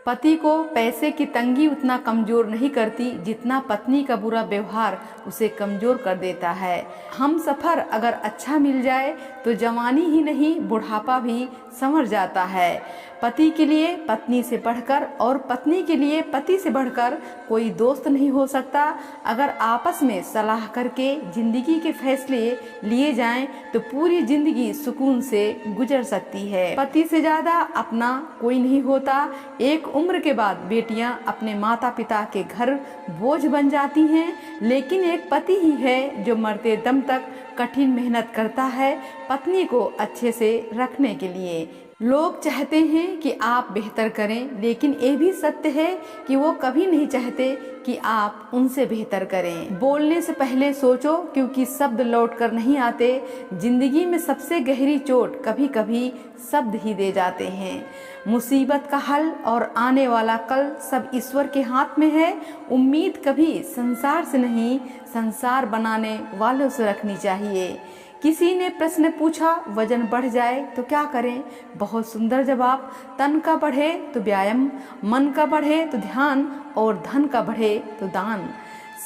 पति को पैसे की तंगी उतना कमजोर नहीं करती जितना पत्नी का बुरा व्यवहार उसे कमजोर कर देता है। हम सफ़र अगर अच्छा मिल जाए तो जवानी ही नहीं बुढ़ापा भी संवर जाता है। पति के लिए पत्नी से बढ़कर और पत्नी के लिए पति से बढ़कर कोई दोस्त नहीं हो सकता। अगर आपस में सलाह करके जिंदगी के फैसले लिए जाएं तो पूरी जिंदगी सुकून से गुजर सकती है। पति से ज़्यादा अपना कोई नहीं होता। एक उम्र के बाद बेटियां अपने माता पिता के घर बोझ बन जाती हैं, लेकिन एक पति ही है जो मरते दम तक कठिन मेहनत करता है पत्नी को अच्छे से रखने के लिए। लोग चाहते हैं कि आप बेहतर करें, लेकिन ये भी सत्य है कि वो कभी नहीं चाहते कि आप उनसे बेहतर करें। बोलने से पहले सोचो, क्योंकि शब्द लौट कर नहीं आते। जिंदगी में सबसे गहरी चोट कभी कभी शब्द ही दे जाते हैं। मुसीबत का हल और आने वाला कल सब ईश्वर के हाथ में है। उम्मीद कभी संसार से नहीं, संसार बनाने वालों से रखनी चाहिए। किसी ने प्रश्न पूछा, वजन बढ़ जाए तो क्या करें? बहुत सुंदर जवाब। तन का बढ़े तो व्यायाम, मन का बढ़े तो ध्यान और धन का बढ़े तो दान।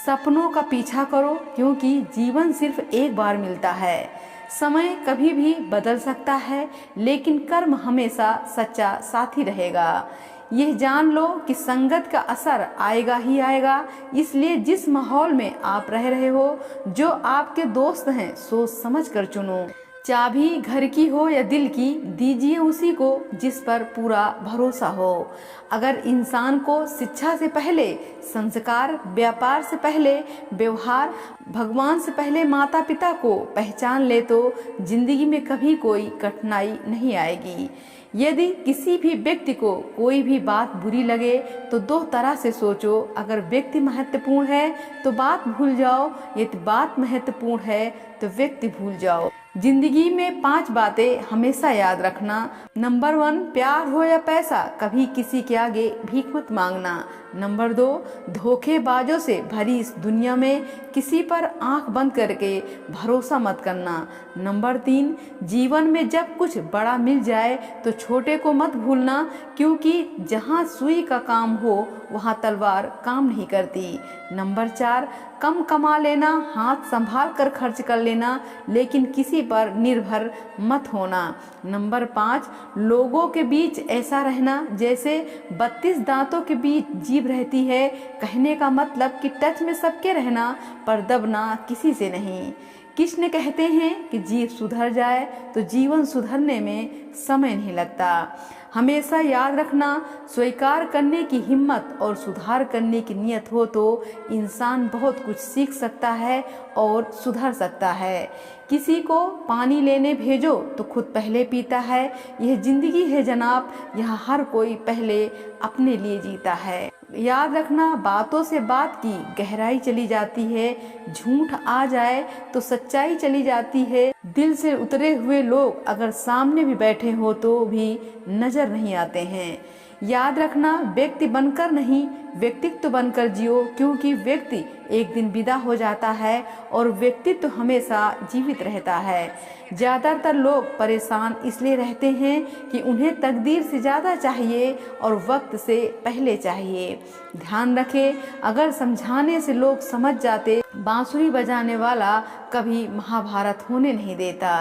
सपनों का पीछा करो, क्योंकि जीवन सिर्फ एक बार मिलता है। समय कभी भी बदल सकता है, लेकिन कर्म हमेशा सच्चा साथी रहेगा। यह जान लो कि संगत का असर आएगा ही आएगा। इसलिए जिस माहौल में आप रह रहे हो, जो आपके दोस्त हैं, सोच समझ कर चुनो। चाबी घर की हो या दिल की, दीजिए उसी को जिस पर पूरा भरोसा हो। अगर इंसान को शिक्षा से पहले संस्कार, व्यापार से पहले व्यवहार, भगवान से पहले माता पिता को पहचान ले तो जिंदगी में कभी कोई कठिनाई नहीं आएगी। यदि किसी भी व्यक्ति को कोई भी बात बुरी लगे तो दो तरह से सोचो। अगर व्यक्ति महत्वपूर्ण है तो बात भूल जाओ, यदि बात महत्वपूर्ण है तो व्यक्ति भूल जाओ। जिंदगी में 5 बातें हमेशा याद रखना। नंबर 1, प्यार हो या पैसा, कभी किसी के आगे भीख मत मांगना। नंबर 2, धोखेबाजों से भरी इस दुनिया में किसी पर आंख बंद करके भरोसा मत करना। नंबर 3, जीवन में जब कुछ बड़ा मिल जाए तो छोटे को मत भूलना, क्योंकि जहां सुई का काम हो वहां तलवार काम नहीं करती। नंबर 4, कम कमा लेना, हाथ संभाल कर खर्च कर लेना, लेकिन किसी पर निर्भर मत होना। नंबर 5, लोगों के बीच ऐसा रहना जैसे 32 दांतों के बीच जीभ रहती है। कहने का मतलब कि टच में सबके रहना, पर दबना किसी से नहीं। कृष्ण कहते हैं कि जीव सुधर जाए तो जीवन सुधरने में समय नहीं लगता। हमेशा याद रखना, स्वीकार करने की हिम्मत और सुधार करने की नीयत हो तो इंसान बहुत कुछ सीख सकता है और सुधर सकता है। किसी को पानी लेने भेजो तो खुद पहले पीता है। यह जिंदगी है जनाब, यहाँ हर कोई पहले अपने लिए जीता है। याद रखना, बातों से बात की गहराई चली जाती है। झूठ आ जाए तो सच्चाई चली जाती है। दिल से उतरे हुए लोग अगर सामने भी बैठे हो तो भी नजर नहीं आते हैं। याद रखना, व्यक्ति बनकर नहीं, व्यक्तित्व बनकर जियो, क्योंकि व्यक्ति एक दिन विदा हो जाता है और व्यक्तित्व हमेशा जीवित रहता है। ज़्यादातर लोग परेशान इसलिए रहते हैं कि उन्हें तकदीर से ज़्यादा चाहिए और वक्त से पहले चाहिए। ध्यान रखें, अगर समझाने से लोग समझ जाते, बांसुरी बजाने वाला कभी महाभारत होने नहीं देता।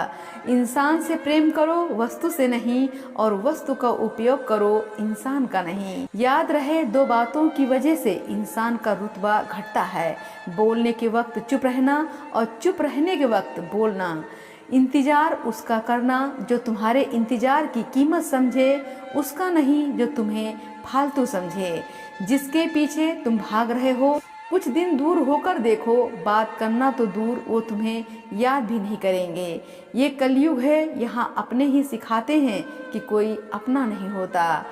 इंसान से प्रेम करो, वस्तु से नहीं, और वस्तु का उपयोग करो, इंसान का नहीं। याद रहे, 2 बातों की वजह से इंसान का रुतबा घटता है। बोलने के वक्त चुप रहना और चुप रहने के वक्त बोलना। इंतजार उसका करना जो तुम्हारे इंतजार की कीमत समझे, उसका नहीं जो तुम्हें फालतू समझे। जिसके पीछे तुम भाग रहे हो, कुछ दिन दूर होकर देखो, बात करना तो दूर, वो तुम्हें याद भी नहीं करेंगे। ये कलयुग है, यहाँ अपने ही सिखाते हैं कि कोई अपना नहीं होता।